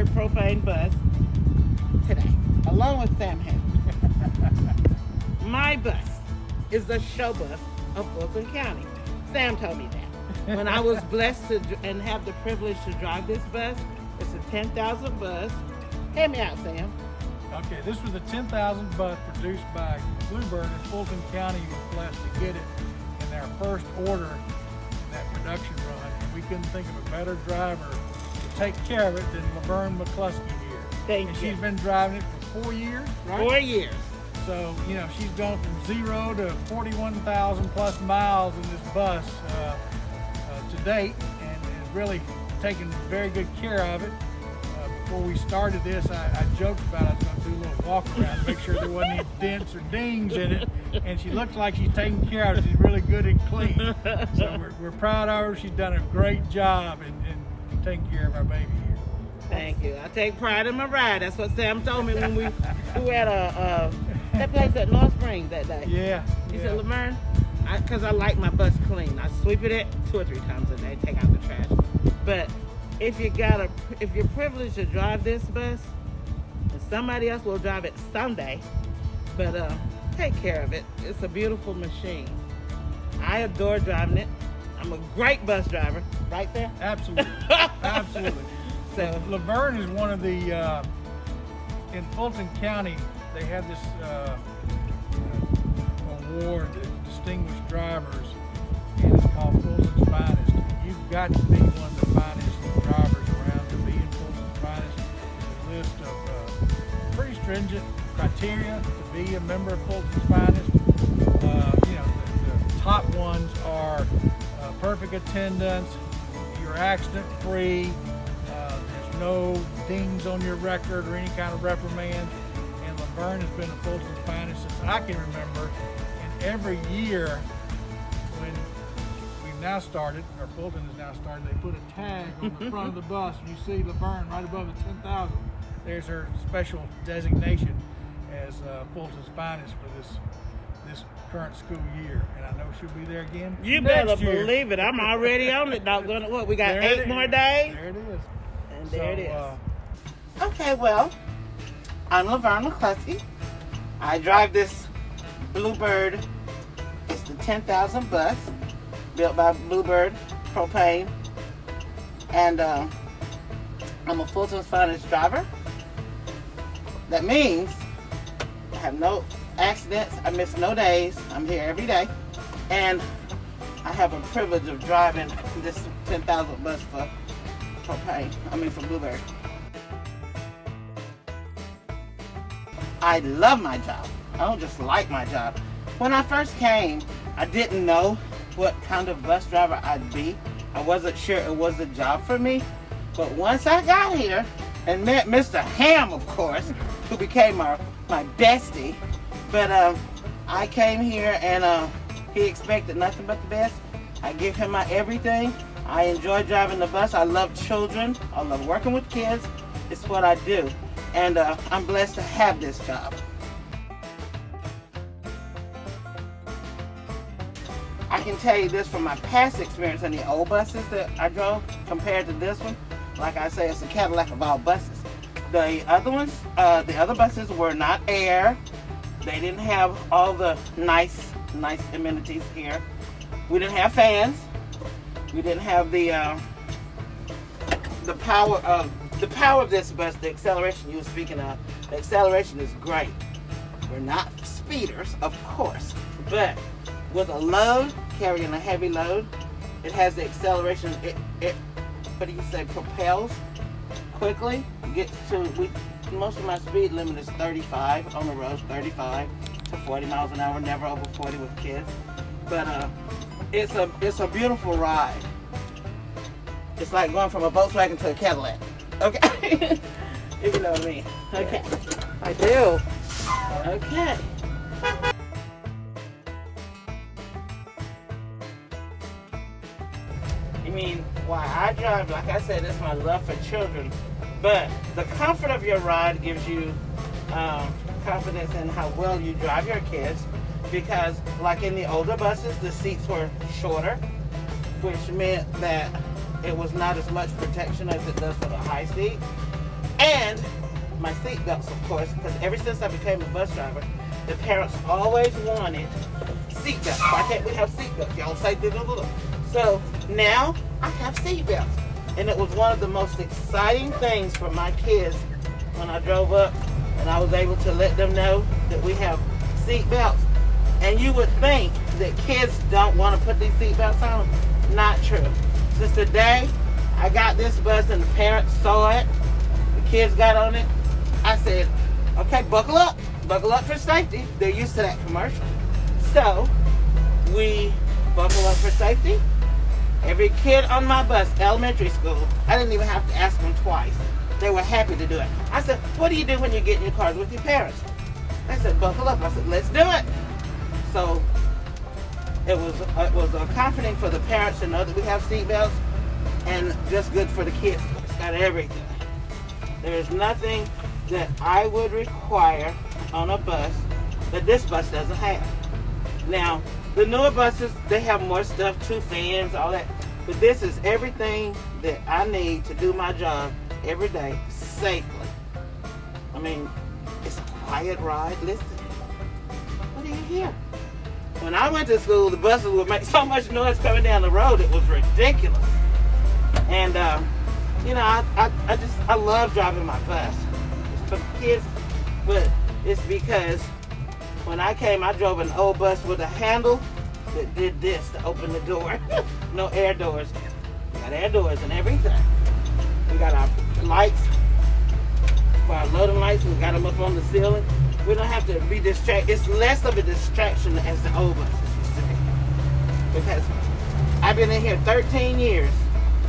Bluebird propane bus today, along with Sam Ham. My bus is the show bus of Fulton County. Sam told me that. When I was blessed to and have the privilege to drive this bus, it's a 10,000 bus. Hear me out, Sam. Okay, this was a 10,000 bus produced by Bluebird, and Fulton County was blessed to get it in their first order in that production run. And we couldn't think of a better driver to take care of it than Laverne McCluskey here. Thank and you. she's been driving it for 4 years, right? 4 years. So, you know, she's gone from 0 to 41,000 plus miles in this bus to date, and has really taken very good care of it. Before we started this, I joked about I was going to do a little walk around to make sure there wasn't any dents or dings in it. And she looks like she's taking care of it. She's really good and clean. So we're proud of her. She's done a great job in taking care of our baby here. Thank you. I take pride in my ride. That's what Sam told me when we were at that place at North Springs that day. Yeah. You said, Laverne, because I like my bus clean. I sweep it 2 or 3 times a day, take out the trash. But if you're privileged to drive this bus, and somebody else will drive it someday, but take care of it. It's a beautiful machine. I adore driving it. I'm a great bus driver, right there? Absolutely. Absolutely. So Laverne is one of the, in Fulton County, they have this award, Distinguished Drivers, and it's called Fulton's Finest. You've got to be one of the finest drivers around to be in Fulton's Finest. There's a list of pretty stringent criteria to be a member of Fulton's Finest. You know, the top ones are perfect attendance, you're accident free, there's no dings on your record or any kind of reprimand. And Laverne has been a Fulton's Finest since I can remember. And every year when we've now started, or Fulton has now started, they put a tag on the front of the bus, and you see Laverne right above the 10,000. There's her special designation as Fulton's Finest for this current school year, and I know she'll be there again. you next better year. believe it. I'm already on it. Doggone what? We got There 8 it more is. days. There it is. And there it is. So, Okay, well, I'm Laverne McCluskey. I drive this Bluebird. It's the 10,000 bus built by Bluebird Propane. And I'm a Fulton's Finest driver. That means I have no accidents. I miss no days. I'm here every day. And I have a privilege of driving this 10,000 bus for for Bluebird. I love my job. I don't just like my job. When I first came, I didn't know what kind of bus driver I'd be. I wasn't sure it was a job for me. But once I got here and met Mr. Ham, of course, who became my bestie, but I came here and he expected nothing but the best. I give him my everything. I enjoy driving the bus. I love children. I love working with kids. It's what I do. And I'm blessed to have this job. I can tell you this from my past experience in the old buses that I drove compared to this one. Like I say, it's a Cadillac of all buses. The other ones, the other buses were not air. They didn't have all the nice amenities here. We didn't have fans. We didn't have the power of this bus, the acceleration you were speaking of. The acceleration is great. We're not speeders, of course, but with a load, carrying a heavy load, it has the acceleration. It what do you say? Propels quickly. Gets to most of my speed limit is 35 on the roads, 35 to 40 miles an hour. Never over 40 with kids, but it's a beautiful ride. It's like going from a Volkswagen to a Cadillac. Okay, if you know what I mean. Okay, I do. Okay. You mean why I drive? Like I said, it's my love for children. But the comfort of your ride gives you confidence in how well you drive your kids. Because like in the older buses, the seats were shorter, which meant that it was not as much protection as it does for the high seat. And my seat belts, of course, because ever since I became a bus driver, the parents always wanted seat belts. Why can't we have seat belts? Y'all say da-da-da-da. So now I have seat belts. And it was one of the most exciting things for my kids when I drove up and I was able to let them know that we have seat belts. And you would think that kids don't want to put these seat belts on. Not true. Since the day I got this bus and the parents saw it, the kids got on it, I said, okay, buckle up for safety. They're used to that commercial. So we buckle up for safety. Every kid on my bus, elementary school, I didn't even have to ask them twice. They were happy to do it. I said, what do you do when you get in your cars with your parents? They said, buckle up. I said, let's do it. So it was comforting for the parents to know that we have seat belts, and just good for the kids. It's got everything. There is nothing that I would require on a bus that this bus doesn't have. Now, the newer buses, they have more stuff, 2 fans, all that. But this is everything that I need to do my job every day safely. I mean, it's a quiet ride. Listen, what do you hear? When I went to school, the buses would make so much noise coming down the road, it was ridiculous. And, you know, I love driving my bus. It's for the kids, but it's because when I came, I drove an old bus with a handle that did this to open the door. No air doors. We got air doors and everything. We got our lights, for our loading lights, we got them up on the ceiling. We don't have to be distracted. It's less of a distraction as the old buses used to be. Because I've been in here 13 years,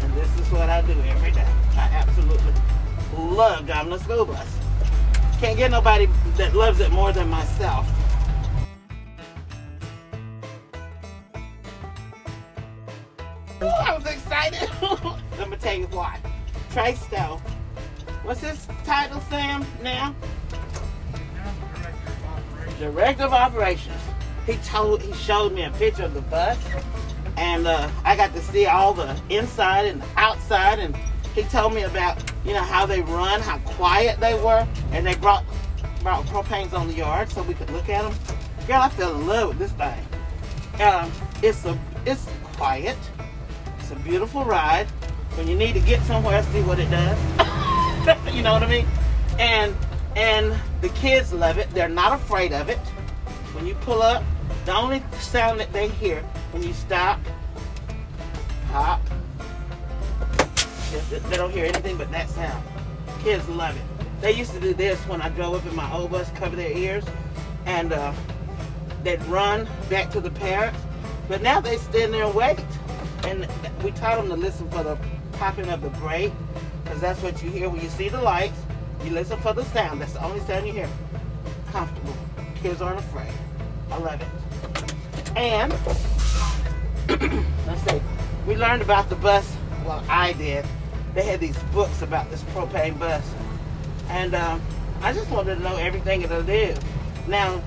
and this is what I do every day. I absolutely love driving a school bus. Can't get nobody that loves it more than myself. I was excited. Let me tell you why. Trey Stowe. What's his title, Sam, now? Director of Operations. He showed me a picture of the bus, and I got to see all the inside and the outside, and he told me about, you know, how they run, how quiet they were, and they brought propanes on the yard so we could look at them. Girl, I fell in love with this thing. It's quiet. It's a beautiful ride. When you need to get somewhere, see what it does. You know what I mean? And the kids love it. They're not afraid of it. When you pull up, the only sound that they hear when you stop, hop, they don't hear anything but that sound. Kids love it. They used to do this when I drove up in my old bus, cover their ears, and they'd run back to the parents. But now they stand there and wait. And we taught them to listen for the popping of the brake, because that's what you hear when you see the lights. You listen for the sound. That's the only sound you hear. Comfortable. Kids aren't afraid. I love it. And let's see. We learned about the bus. Well, I did. They had these books about this propane bus, and I just wanted to know everything it'll do. Now,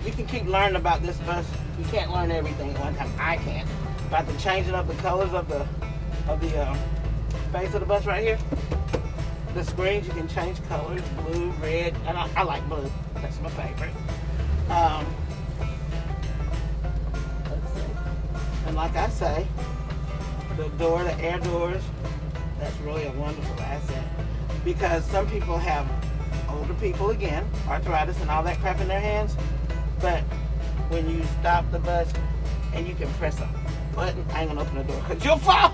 you can keep learning about this bus. You can't learn everything at one time. I can't. About the changing of the colors of the face of the bus right here. The screens, you can change colors, blue, red, and I like blue. That's my favorite. Let's see. And like I say, the door, the air doors, that's really a wonderful asset. Because some people have, older people again, arthritis and all that crap in their hands, but when you stop the bus and you can press a button, I ain't gonna open the door because you'll fall,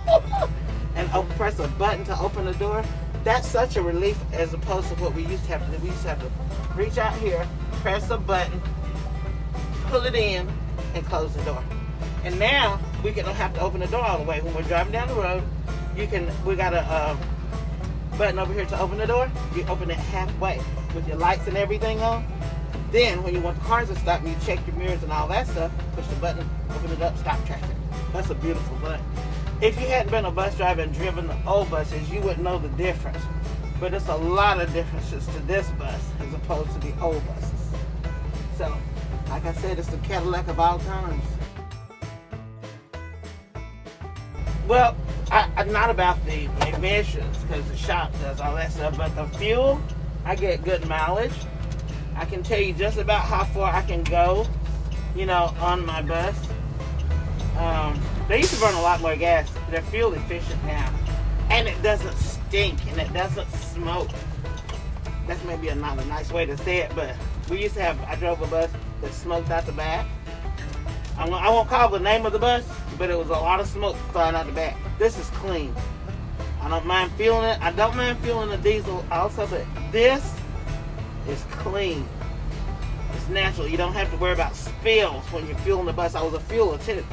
and press a button to open the door, that's such a relief as opposed to what we used to have to do. We used to have to reach out here, press a button, pull it in, and close the door. And now we don't have to open the door all the way. When we're driving down the road, we got a button over here to open the door. You open it halfway with your lights and everything on. Then when you want the cars to stop and you check your mirrors and all that stuff, push the button, open it up, stop traffic. That's a beautiful button. If you hadn't been a bus driver and driven the old buses, you wouldn't know the difference. But it's a lot of differences to this bus as opposed to the old buses. So, like I said, it's the Cadillac of all times. Well, I'm not about the emissions because the shop does all that stuff, but the fuel, I get good mileage. I can tell you just about how far I can go, you know, on my bus. They used to burn a lot more gas. They're fuel efficient now. And it doesn't stink and it doesn't smoke. That's maybe not a nice way to say it, but I drove a bus that smoked out the back. I won't call the name of the bus, but it was a lot of smoke flying out the back. This is clean. I don't mind feeling it. I don't mind feeling the diesel also, but this is clean. It's natural. You don't have to worry about spills when you're fueling the bus. I was a fueler too.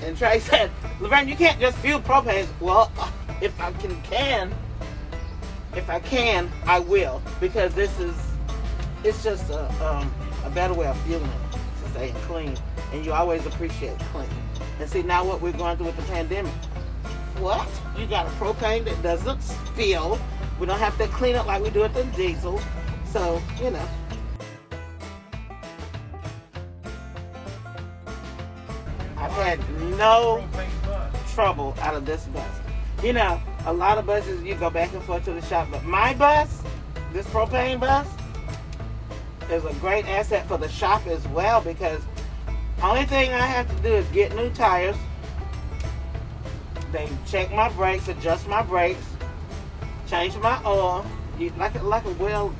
And Trey said, Laverne, you can't just fuel propane. Well, if I can, I will, because it's just a better way of fueling it, to say clean. And you always appreciate clean. And see, now what we're going through with the pandemic. What? You got a propane that doesn't spill. We don't have to clean it like we do with the diesel. So, you know. I've had no trouble out of this bus. You know, a lot of buses, you go back and forth to the shop, but my bus, this propane bus, is a great asset for the shop as well, because only thing I have to do is get new tires. They check my brakes, adjust my brakes, change my oil. Like a well,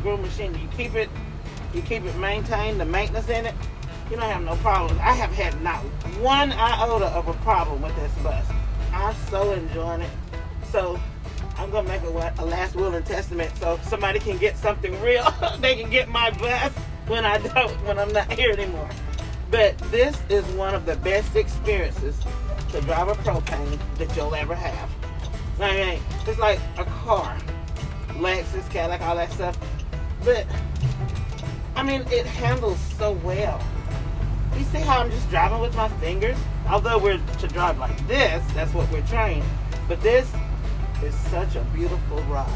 groomed machine. You keep it maintained, the maintenance in it. You don't have no problems. I have had not one iota of a problem with this bus. I'm so enjoying it. So I'm gonna make a last will and testament so somebody can get something real. They can get my bus when I'm not here anymore. But this is one of the best experiences to drive a propane that you'll ever have. I mean, it's like a car, Lexus, Cadillac, all that stuff. But I mean, it handles so well. You see how I'm just driving with my fingers? Although we're to drive like this, that's what we're trained. But this is such a beautiful ride.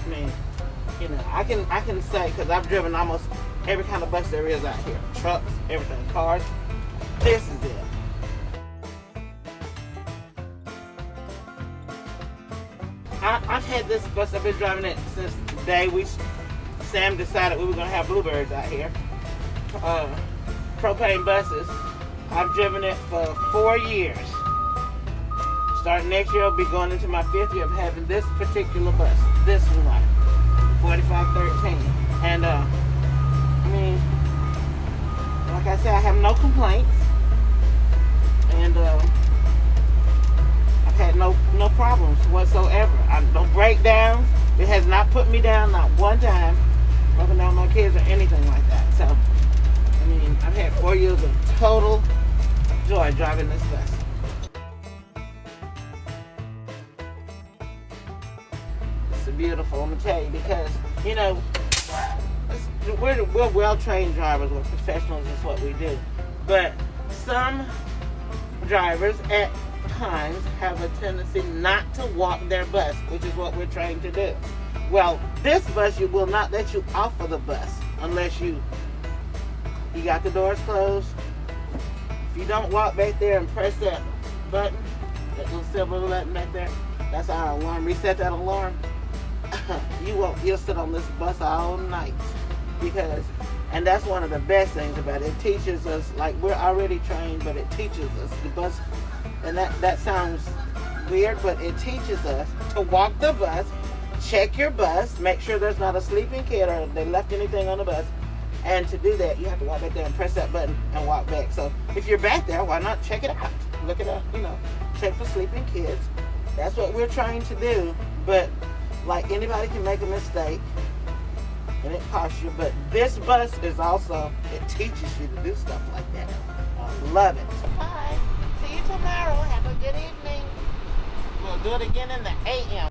I mean, I can say, because I've driven almost every kind of bus there is out here. Trucks, everything, cars. This is it. I've had this bus, I've been driving it since the day Sam decided we were going to have bluebirds out here. Propane buses. I've driven it for 4 years. Starting next year, I'll be going into my 5th year of having this particular bus. This one, 4513. And I mean, like I said, I have no complaints. And I've had no problems whatsoever. No breakdowns. It has not put me down, not one time, broken down my kids or anything like that. So, I mean, I've had 4 years of total joy driving this bus. It's beautiful, I'm gonna tell you, because we're well-trained drivers, we're professionals, is what we do. But some drivers at times have a tendency not to walk their bus, which is what we're trained to do. Well, this bus, you will not let you off of the bus unless you got the doors closed. If you don't walk back there and press that button, that little silver button back there, that's our alarm. Reset that alarm. You'll sit on this bus all night, and that's one of the best things about it. It teaches us, like, we're already trained, but it teaches us the bus, and that sounds weird, but it teaches us to walk the bus, check your bus, make sure there's not a sleeping kid or they left anything on the bus. And to do that, you have to walk back there and press that button and walk back. So if you're back there, why not check it out? Look it up, check for sleeping kids. That's what we're trying to do. But like, anybody can make a mistake and it costs you. But this bus is also, it teaches you to do stuff like that. I love it. Bye. See you tomorrow. Have a good evening. We'll do it again in the AM.